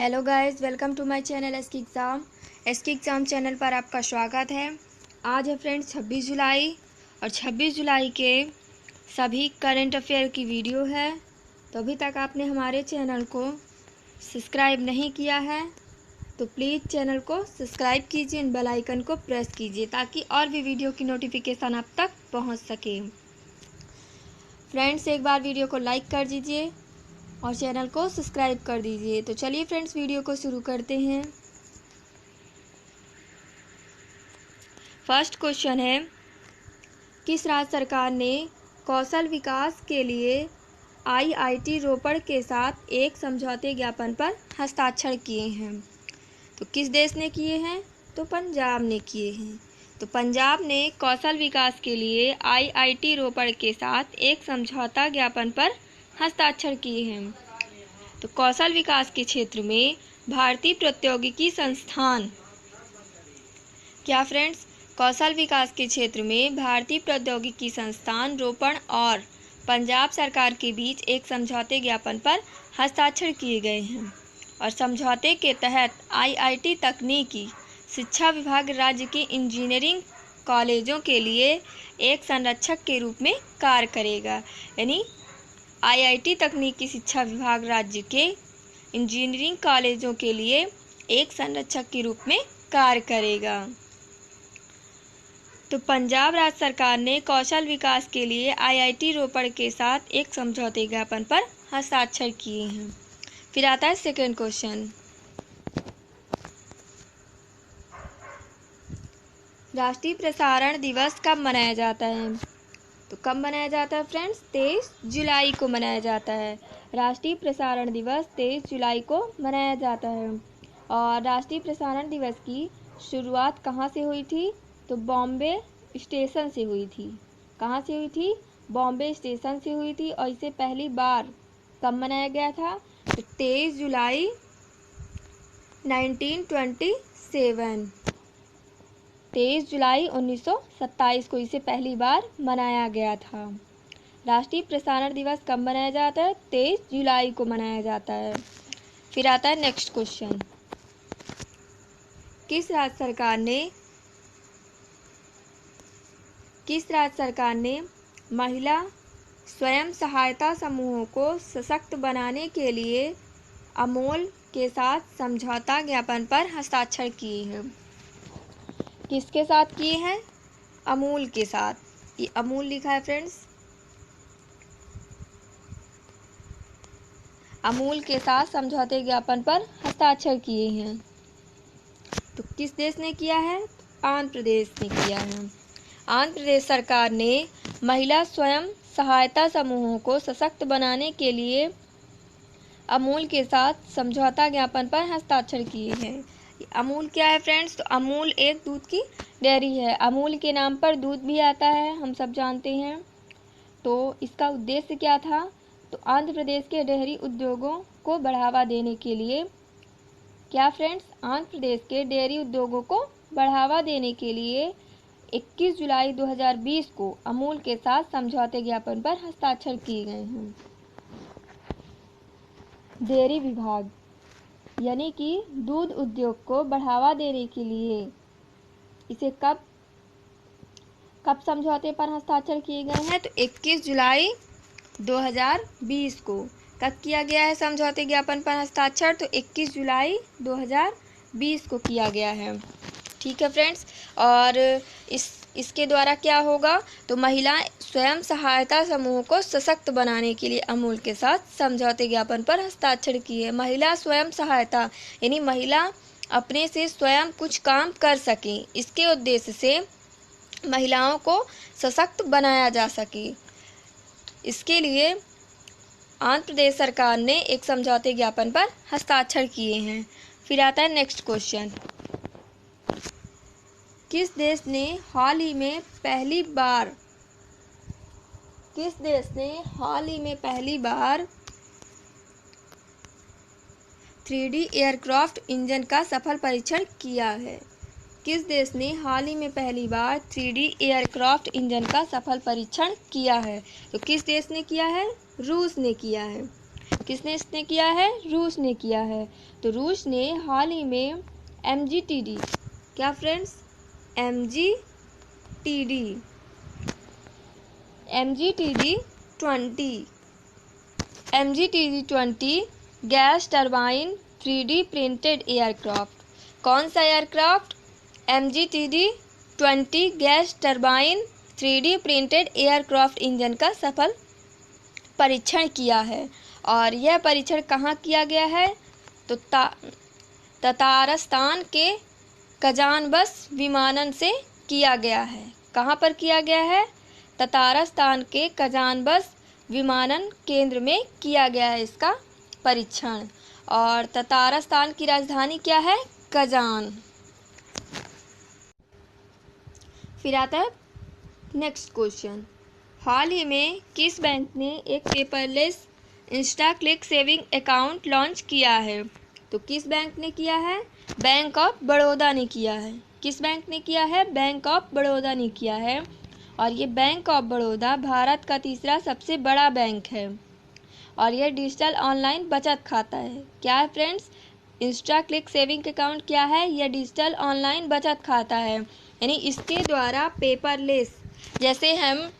Hello guys, welcome to my channel SK exam channel पर आपका स्वागत है। आज है फ्रेंड्स 26 जुलाई और 26 जुलाई के सभी करंट अफेयर की वीडियो है। तो अभी तक आपने हमारे चैनल को सब्सक्राइब नहीं किया है तो प्लीज़ चैनल को सब्सक्राइब कीजिए, बेल आइकन को प्रेस कीजिए ताकि और भी वीडियो की नोटिफिकेशन आप तक पहुँच सके। फ्रेंड्स, एक बार वीडियो को लाइक कर दीजिए और चैनल को सब्सक्राइब कर दीजिए। तो चलिए फ्रेंड्स, वीडियो को शुरू करते हैं। फर्स्ट क्वेश्चन है, किस राज्य सरकार ने कौशल विकास के लिए आईआईटी रोपड़ के साथ एक समझौते ज्ञापन पर हस्ताक्षर किए हैं? तो किस देश ने किए हैं? तो पंजाब ने किए हैं। तो पंजाब ने कौशल विकास के लिए आईआईटी रोपड़ के साथ एक समझौता ज्ञापन पर हस्ताक्षर किए हैं। तो कौशल विकास के क्षेत्र में भारतीय प्रौद्योगिकी संस्थान, क्या फ्रेंड्स, कौशल विकास के क्षेत्र में भारतीय प्रौद्योगिकी संस्थान रोपड़ और पंजाब सरकार के बीच एक समझौते ज्ञापन पर हस्ताक्षर किए गए हैं और समझौते के तहत आईआईटी तकनीकी शिक्षा विभाग राज्य के इंजीनियरिंग कॉलेजों के लिए एक संरक्षक के रूप में कार्य करेगा। यानी आईआईटी तकनीकी शिक्षा विभाग राज्य के इंजीनियरिंग कॉलेजों के लिए एक संरक्षक के रूप में कार्य करेगा। तो पंजाब राज्य सरकार ने कौशल विकास के लिए आईआईटी रोपड़ के साथ एक समझौते ज्ञापन पर हस्ताक्षर किए हैं। फिर आता है सेकंड क्वेश्चन, राष्ट्रीय प्रसारण दिवस कब मनाया जाता है? तो कब मनाया जाता है फ्रेंड्स? 23 जुलाई को मनाया जाता है। राष्ट्रीय प्रसारण दिवस 23 जुलाई को मनाया जाता है। और राष्ट्रीय प्रसारण दिवस की शुरुआत कहाँ से हुई थी? तो बॉम्बे स्टेशन से हुई थी। कहाँ से हुई थी? बॉम्बे स्टेशन से हुई थी। और इसे पहली बार कब मनाया गया था? तो 23 जुलाई 1927। 23 जुलाई 1927 को इसे पहली बार मनाया गया था। राष्ट्रीय प्रसारण दिवस कब मनाया जाता है? 23 जुलाई को मनाया जाता है। फिर आता है नेक्स्ट क्वेश्चन, किस राज्य सरकार ने महिला स्वयं सहायता समूहों को सशक्त बनाने के लिए अमूल के साथ समझौता ज्ञापन पर हस्ताक्षर किए हैं? किसके साथ किए हैं? अमूल के साथ। ये अमूल लिखा है फ्रेंड्स। अमूल के साथ समझौते ज्ञापन पर हस्ताक्षर किए हैं। तो किस देश ने किया है? आंध्र प्रदेश ने किया है। आंध्र प्रदेश सरकार ने महिला स्वयं सहायता समूहों को सशक्त बनाने के लिए अमूल के साथ समझौता ज्ञापन पर हस्ताक्षर किए हैं। अमूल क्या है फ्रेंड्स? तो अमूल एक दूध की डेयरी है। अमूल के नाम पर दूध भी आता है, हम सब जानते हैं। तो इसका उद्देश्य क्या था? तो आंध्र प्रदेश के डेयरी उद्योगों को बढ़ावा देने के लिए, क्या फ्रेंड्स, आंध्र प्रदेश के डेयरी उद्योगों को बढ़ावा देने के लिए 21 जुलाई 2020 को अमूल के साथ समझौते ज्ञापन पर हस्ताक्षर किए गए हैं। डेयरी विभाग यानी कि दूध उद्योग को बढ़ावा देने के लिए इसे कब समझौते पर हस्ताक्षर किए गए हैं? तो 21 जुलाई 2020 को। कब किया गया है समझौते ज्ञापन पर हस्ताक्षर? तो 21 जुलाई 2020 को किया गया है। ठीक है फ्रेंड्स। और इसके द्वारा क्या होगा? तो महिला स्वयं सहायता समूह को सशक्त बनाने के लिए अमूल के साथ समझौते ज्ञापन पर हस्ताक्षर किए। महिला स्वयं सहायता यानी महिला अपने से स्वयं कुछ काम कर सकें, इसके उद्देश्य से महिलाओं को सशक्त बनाया जा सके। इसके लिए आंध्र प्रदेश सरकार ने एक समझौते ज्ञापन पर हस्ताक्षर किए हैं। फिर आता है नेक्स्ट क्वेश्चन, किस देश ने हाल ही में पहली बार 3D एयरक्राफ्ट इंजन का सफल परीक्षण किया है? किस देश ने हाल ही में पहली बार 3D एयरक्राफ्ट इंजन का सफल परीक्षण किया है? तो किस देश ने किया है? रूस ने किया है। किसने इसने किया है? रूस ने किया है। तो रूस ने हाल ही में MGTD, क्या friends? MGTD 20 gas turbine 3D printed aircraft. कौन सा aircraft? MGTD 20 gas turbine 3D printed aircraft engine का सफल परीक्षण किया है। और यह परीक्षण कहाँ किया गया है? तो ततारस्तान के कजानबस विमानन से किया गया है। कहाँ पर किया गया है? ततारस्तान के कजानबस विमानन केंद्र में किया गया है इसका परीक्षण। और ततारस्तान की राजधानी क्या है? कजान। फिर आता है नेक्स्ट क्वेश्चन। हाल ही में किस बैंक ने एक paperless Insta click saving account launch किया है? तो किस बैंक ने किया है? बैंक ऑफ बड़ौदा ने किया है। किस बैंक ने किया है? बैंक ऑफ बड़ौदा ने किया है। और ये बैंक ऑफ बड़ौदा भारत का तीसरा सबसे बड़ा बैंक है। और यह डिजिटल ऑनलाइन बचत खाता है। क्या है friends? Insta click saving account क्या है? यह डिजिटल ऑनलाइन बचत खाता है। यानी इसके द्वारा पेपरलेस, जैसे हम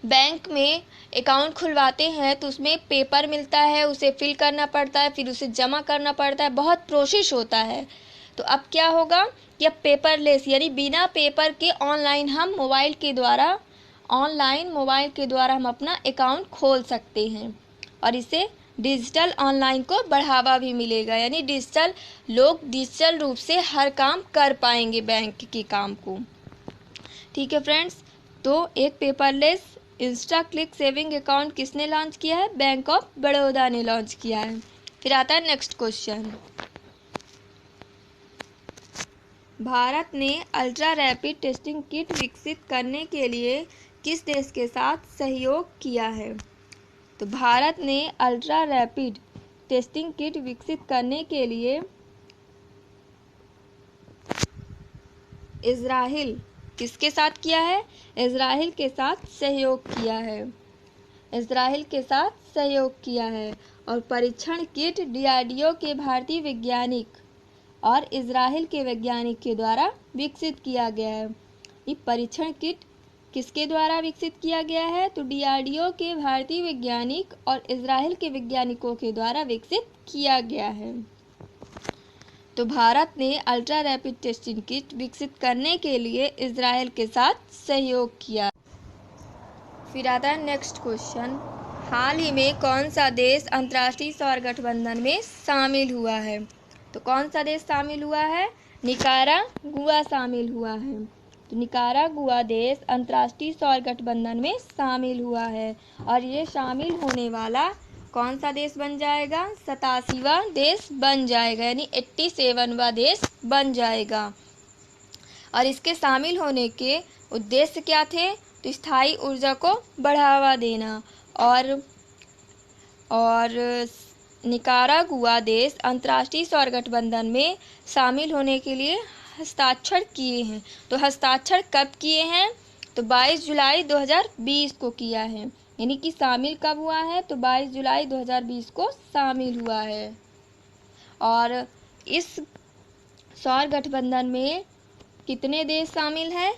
बैंक में अकाउंट खुलवाते हैं तो उसमें पेपर मिलता है, उसे फिल करना पड़ता है, फिर उसे जमा करना पड़ता है, बहुत प्रोसेस होता है। तो अब क्या होगा कि अब पेपरलेस यानी बिना पेपर के ऑनलाइन मोबाइल के द्वारा हम अपना अकाउंट खोल सकते हैं। और इससे डिजिटल ऑनलाइन को बढ़ावा भी मिलेगा, यानी लोग डिजिटल रूप से हर काम कर पाएंगे बैंक के काम को। ठीक है फ्रेंड्स, तो एक paperless Insta click saving account किसने लॉन्च किया है? बैंक ऑफ बड़ौदा ने लॉन्च किया है। फिर आता है नेक्स्ट क्वेश्चन। भारत ने अल्ट्रा रैपिड टेस्टिंग किट विकसित करने के लिए किस देश के साथ सहयोग किया है? तो भारत ने अल्ट्रा रैपिड टेस्टिंग किट विकसित करने के लिए इजराइल किसके साथ किया है? इजराइल के साथ सहयोग किया है। इजराइल के साथ सहयोग किया है। और परीक्षण किट DRDO के भारतीय वैज्ञानिक और इजराइल के वैज्ञानिक के द्वारा विकसित किया गया है। ये परीक्षण किट किसके द्वारा विकसित किया गया है? तो DRDO के भारतीय वैज्ञानिक और इजराइल के वैज्ञानिकों के द्वारा विकसित किया गया है। तो भारत ने अल्ट्रा रैपिड टेस्टिंग किट विकसित करने के लिए इजराइल के साथ सहयोग किया। फिर आता है नेक्स्ट क्वेश्चन। हाल ही में कौन सा देश अंतर्राष्ट्रीय सौर गठबंधन में शामिल हुआ है? तो कौन सा देश शामिल हुआ है? निकारागुआ शामिल हुआ है। तो निकारागुआ देश अंतर्राष्ट्रीय सौर गठबंधन में शामिल हुआ है। और ये शामिल होने वाला कौन सा देश बन जाएगा? 87वां देश बन जाएगा, यानी 87वां देश बन जाएगा। और इसके शामिल होने के उद्देश्य क्या थे? तो स्थायी ऊर्जा को बढ़ावा देना। और निकारागुआ देश अंतर्राष्ट्रीय सौर गठबंधन में शामिल होने के लिए हस्ताक्षर किए हैं। तो हस्ताक्षर कब किए हैं? तो 22 जुलाई 2020 को किया है। यानी कि शामिल कब हुआ है? तो 22 जुलाई 2020 को शामिल हुआ है। और इस सौर गठबंधन में कितने देश शामिल हैं?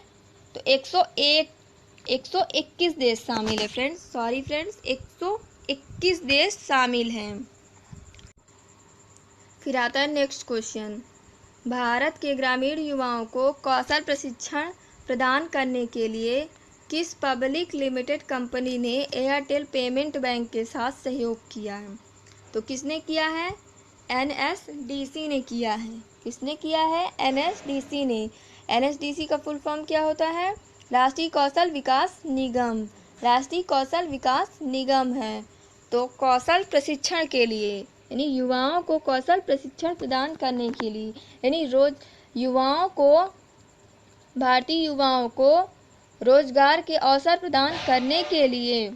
तो 121 देश शामिल है फ्रेंड्स। 121 देश शामिल हैं। फिर आता है नेक्स्ट क्वेश्चन। भारत के ग्रामीण युवाओं को कौशल प्रशिक्षण प्रदान करने के लिए किस पब्लिक लिमिटेड कंपनी ने एयरटेल पेमेंट बैंक के साथ सहयोग किया है? तो किसने किया है? NSDC ने किया है। किसने किया है? NSDC ने। NSDC का फुल फॉर्म क्या होता है? राष्ट्रीय कौशल विकास निगम। राष्ट्रीय कौशल विकास निगम है। तो कौशल प्रशिक्षण के लिए, यानी युवाओं को कौशल प्रशिक्षण प्रदान करने के लिए, यानी भारतीय युवाओं को रोजगार के अवसर प्रदान करने के लिए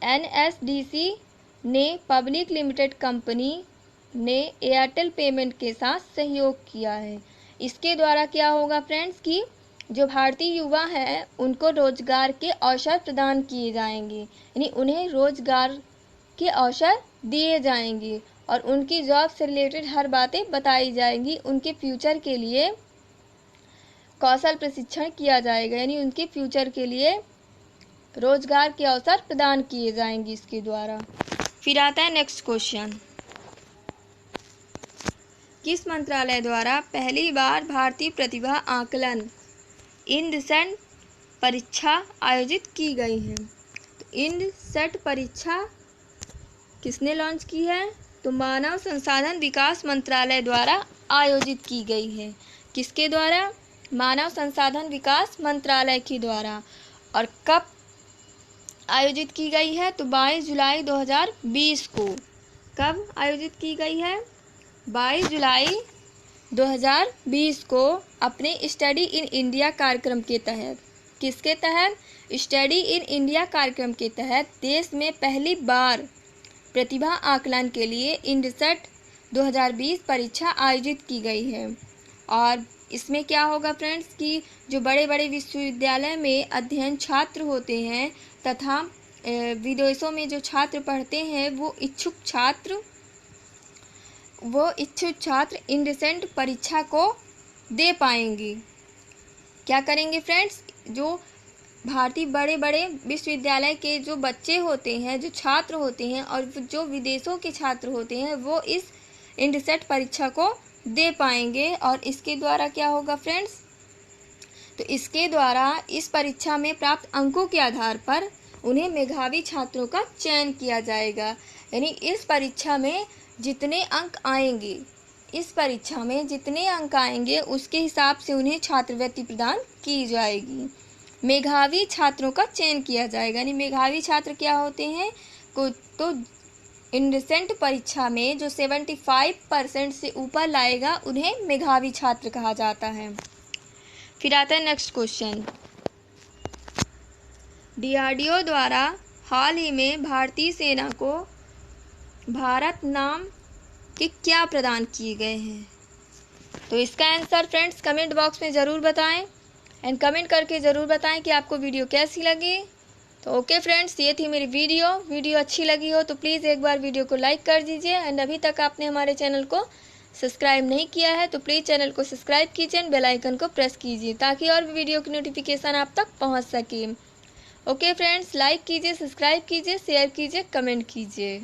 NSDC ने पब्लिक लिमिटेड कंपनी ने एयरटेल पेमेंट के साथ सहयोग किया है। इसके द्वारा क्या होगा फ्रेंड्स कि जो भारतीय युवा हैं उनको रोजगार के अवसर प्रदान किए जाएंगे, यानी उन्हें रोजगार के अवसर दिए जाएंगे और उनकी जॉब से रिलेटेड हर बातें बताई जाएंगी। उनके फ्यूचर के लिए कौशल प्रशिक्षण किया जाएगा, यानी उनके फ्यूचर के लिए रोजगार के अवसर प्रदान किए जाएंगे इसके द्वारा। फिर आता है नेक्स्ट क्वेश्चन, किस मंत्रालय द्वारा पहली बार भारतीय प्रतिभा आकलन IND-SET परीक्षा आयोजित की गई है? तो IND-SET परीक्षा किसने लॉन्च की है? तो मानव संसाधन विकास मंत्रालय द्वारा आयोजित की गई है। किसके द्वारा? मानव संसाधन विकास मंत्रालय के द्वारा। और कब आयोजित की गई है? तो 22 जुलाई 2020 को। कब आयोजित की गई है? 22 जुलाई 2020 को अपने स्टडी इन इंडिया कार्यक्रम के तहत। किसके तहत? स्टडी इन इंडिया कार्यक्रम के तहत देश में पहली बार प्रतिभा आकलन के लिए IND-SET 2020 परीक्षा आयोजित की गई है। और इसमें क्या होगा फ्रेंड्स कि जो बड़े बड़े विश्वविद्यालय में अध्ययन छात्र होते हैं तथा विदेशों में जो छात्र पढ़ते हैं वो इच्छुक छात्र IND-SET परीक्षा को दे पाएंगे। क्या करेंगे फ्रेंड्स? जो भारतीय बड़े बड़े विश्वविद्यालय के जो बच्चे होते हैं, जो छात्र होते हैं और जो विदेशों के छात्र होते हैं वो इस IND-SET परीक्षा को दे पाएंगे। और इसके द्वारा क्या होगा फ्रेंड्स? तो इसके द्वारा इस परीक्षा में प्राप्त अंकों के आधार पर उन्हें मेधावी छात्रों का चयन किया जाएगा, यानी इस परीक्षा में जितने अंक आएंगे उसके हिसाब से उन्हें छात्रवृत्ति प्रदान की जाएगी। मेधावी छात्रों का चयन किया जाएगा, यानी मेधावी छात्र क्या होते हैं? तो IND-SET परीक्षा में जो 75% से ऊपर लाएगा उन्हें मेधावी छात्र कहा जाता है। फिर आता है नेक्स्ट क्वेश्चन, DRDO द्वारा हाल ही में भारतीय सेना को भारत नाम के क्या प्रदान किए गए हैं? तो इसका आंसर फ्रेंड्स कमेंट बॉक्स में ज़रूर बताएं एंड कमेंट करके ज़रूर बताएं कि आपको वीडियो कैसी लगी। तो ओके फ्रेंड्स, ये थी मेरी वीडियो अच्छी लगी हो तो प्लीज़ एक बार वीडियो को लाइक कर दीजिए एंड अभी तक आपने हमारे चैनल को सब्सक्राइब नहीं किया है तो प्लीज़ चैनल को सब्सक्राइब कीजिए एंड बेल आइकन को प्रेस कीजिए ताकि और भी वीडियो की नोटिफिकेशन आप तक पहुंच सके। ओके फ्रेंड्स, लाइक कीजिए, सब्सक्राइब कीजिए, शेयर कीजिए, कमेंट कीजिए।